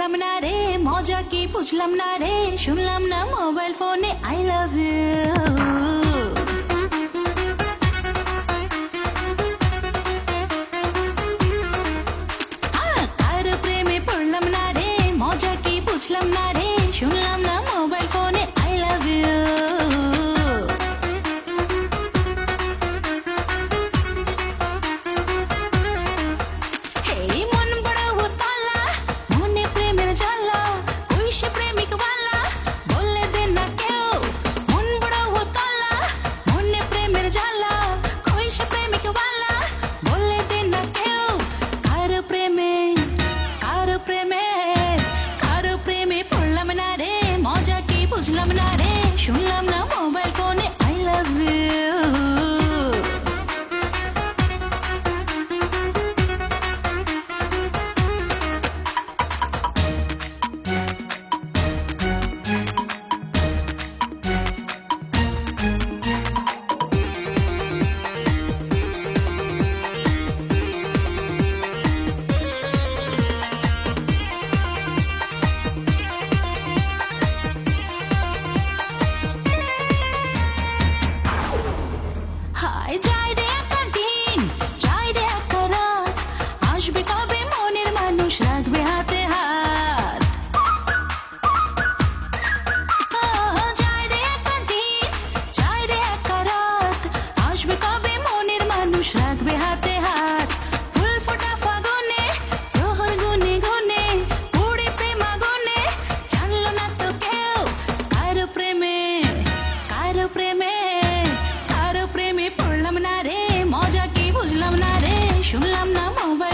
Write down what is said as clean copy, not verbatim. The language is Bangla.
পড়লাম না রে, মজা কি বুঝলাম না রে, শুনলাম না মোবাইল ফোনে আই লাভ ইউ। কারো প্রেমে পড়লাম না রে, মজা কি বুঝলাম না রে, শুনলাম না মোবাইল ফোনে আই লাভ ইউ। বুঝলাম না রে, শুনলাম না মোবাইল ফোনে আই লাভ ইউ। যাই রে একটা দিন, যাই রে একটা রাত, আসবে কবে মনের মানুষ রাখবে হাতে হাত। যাই রে একটা দিন, যাই রে একটা রাত, আসবে কবে মনের মানুষ রাখবে হাতে হাত। ফুল ফোটা ফাগুনে, প্রহর গুনে গুনে, পুড়ে প্রেম আগুনে, জানলো না তো কেউ কারো প্রেমে, কারো প্রেমে, কারো প্রেমে পড়লাম না রে, মজা কি বুঝলাম না রে, শুনলাম না মোবাইল